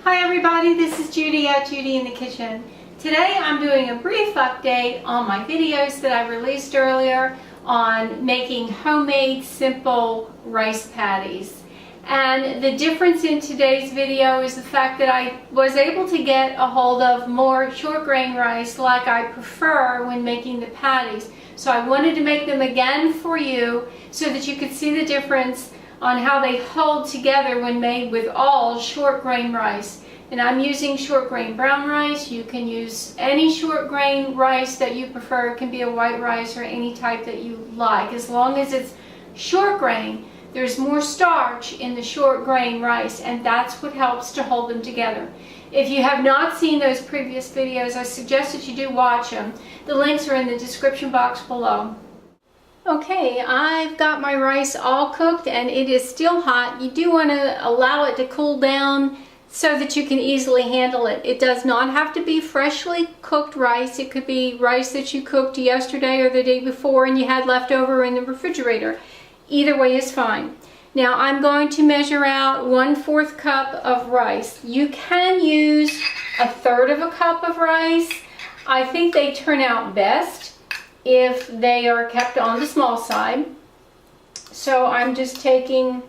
Hi everybody, this is Judy at Judy in the Kitchen. Today I'm doing a brief update on my videos that I released earlier on making homemade simple rice patties. And the difference in today's video is the fact that I was able to get a hold of more short grain rice like I prefer when making the patties. So I wanted to make them again for you so that you could see the difference on how they hold together when made with all short grain rice. And I'm using short grain brown rice. You can use any short grain rice that you prefer. It can be a white rice or any type that you like. As long as it's short grain, there's more starch in the short grain rice, and that's what helps to hold them together. If you have not seen those previous videos, I suggest that you do watch them. The links are in the description box below. Okay, I've got my rice all cooked and it is still hot. You do want to allow it to cool down so that you can easily handle it. It does not have to be freshly cooked rice. It could be rice that you cooked yesterday or the day before and you had left over in the refrigerator. Either way is fine. Now I'm going to measure out 1/4 cup of rice. You can use 1/3 cup of rice. I think they turn out best if they are kept on the small side. So I'm just taking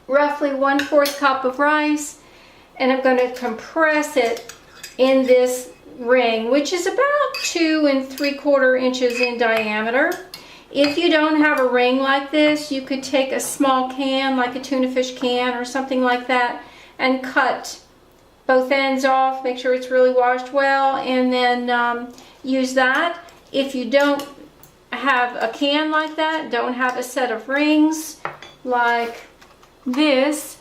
roughly 1/4 cup of rice and I'm going to compress it in this ring, which is about 2 3/4 inches in diameter. If you don't have a ring like this, you could take a small can, like a tuna fish can or something like that, and cut both ends off, make sure it's really washed well, and then use that. If you don't have a can like that, don't have a set of rings like this,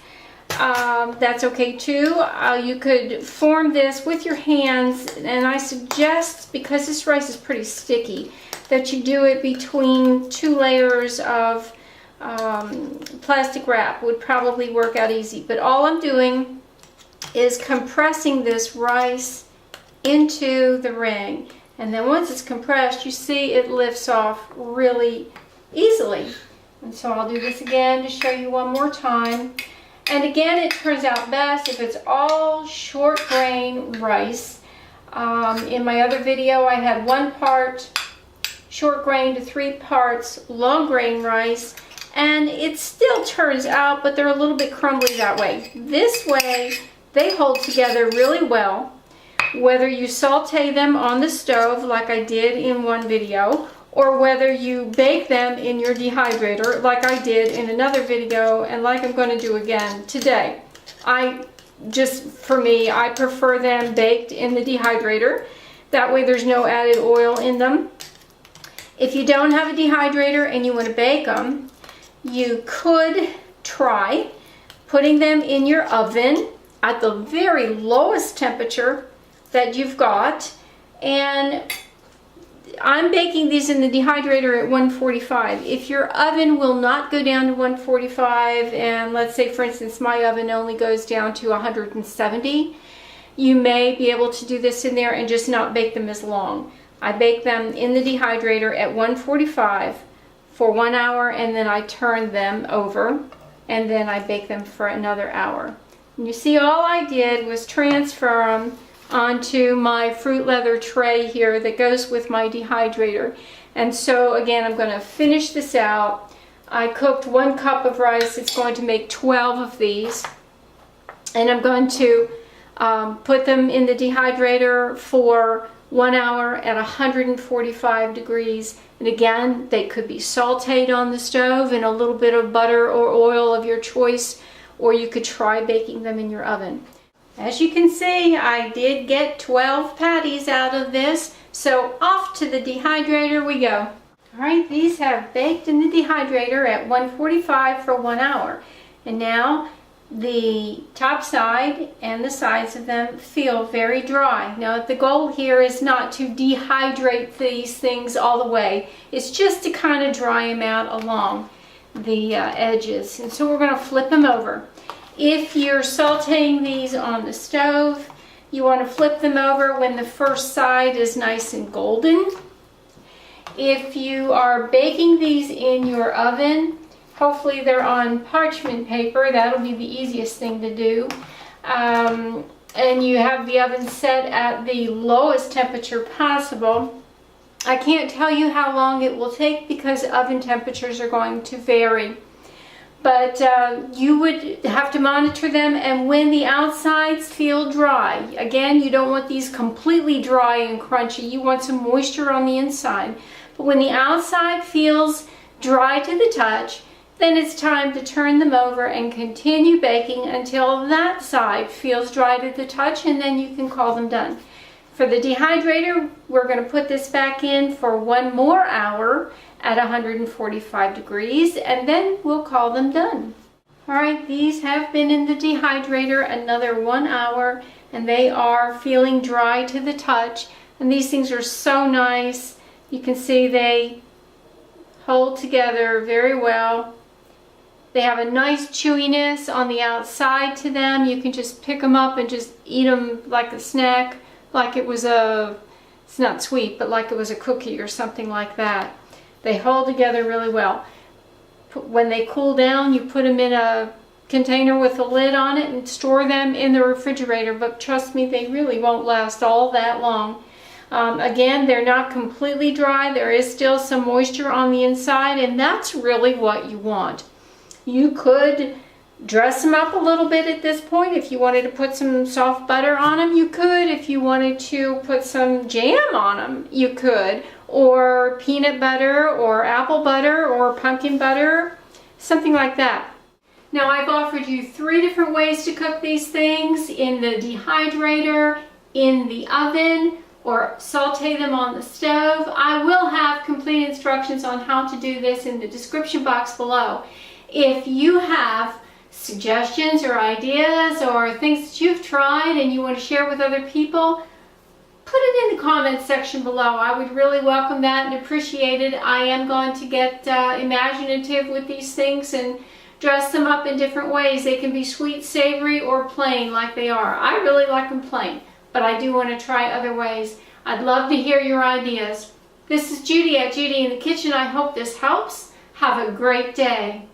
that's okay too. You could form this with your hands, and I suggest, because this rice is pretty sticky, that you do it between 2 layers of plastic wrap. Would probably work out easy. But all I'm doing is compressing this rice into the ring. And then once it's compressed, you see it lifts off really easily. And so I'll do this again to show you one more time. And again, it turns out best if it's all short grain rice. In my other video, I had 1 part short grain to 3 parts long grain rice. And it still turns out, but they're a little bit crumbly that way. This way, they hold together really well. Whether you saute them on the stove like I did in one video, or whether you bake them in your dehydrator like I did in another video and like I'm going to do again today. For me, I prefer them baked in the dehydrator. That way there's no added oil in them. If you don't have a dehydrator and you want to bake them, you could try putting them in your oven at the very lowest temperature that you've got, and I'm baking these in the dehydrator at 145. If your oven will not go down to 145, and let's say for instance my oven only goes down to 170, you may be able to do this in there and just not bake them as long. I bake them in the dehydrator at 145 for 1 hour, and then I turn them over and then I bake them for another hour. And you see, all I did was transfer them onto my fruit leather tray here that goes with my dehydrator. And so again, I'm going to finish this out. I cooked 1 cup of rice. It's going to make 12 of these, and I'm going to put them in the dehydrator for 1 hour at 145 degrees. And again, they could be sauteed on the stove in a little bit of butter or oil of your choice, or you could try baking them in your oven. As you can see, I did get 12 patties out of this, so off to the dehydrator we go. Alright, these have baked in the dehydrator at 145 for 1 hour. And now the top side and the sides of them feel very dry. Now the goal here is not to dehydrate these things all the way. It's just to kind of dry them out along the edges. And so we're going to flip them over. If you're sauteing these on the stove, you want to flip them over when the first side is nice and golden. If you are baking these in your oven, hopefully they're on parchment paper. That'll be the easiest thing to do. and you have the oven set at the lowest temperature possible. I can't tell you how long it will take because oven temperatures are going to vary. But you would have to monitor them, and when the outsides feel dry, again, you don't want these completely dry and crunchy. You want some moisture on the inside. But when the outside feels dry to the touch, then it's time to turn them over and continue baking until that side feels dry to the touch, and then you can call them done. For the dehydrator, we're going to put this back in for 1 more hour at 145 degrees, and then we'll call them done. Alright, these have been in the dehydrator another 1 hour, and they are feeling dry to the touch. And these things are so nice. You can see they hold together very well. They have a nice chewiness on the outside to them. You can just pick them up and just eat them like a snack, like it was it's not sweet, but like it was a cookie or something like that. They hold together really well. When they cool down, you put them in a container with a lid on it and store them in the refrigerator, but trust me, they really won't last all that long. Again, they're not completely dry. There is still some moisture on the inside, and that's really what you want. You could dress them up a little bit at this point. If you wanted to put some soft butter on them, you could. If you wanted to put some jam on them, you could. Or peanut butter, or apple butter, or pumpkin butter, something like that. Now, I've offered you 3 different ways to cook these things: in the dehydrator, in the oven, or saute them on the stove. I will have complete instructions on how to do this in the description box below. If you have suggestions or ideas or things that you've tried and you want to share with other people, put it in the comments section below. I would really welcome that and appreciate it. I am going to get imaginative with these things and dress them up in different ways. They can be sweet, savory, or plain like they are. I really like them plain, but I do want to try other ways. I'd love to hear your ideas. This is Judi at Judi in the Kitchen. I hope this helps. Have a great day.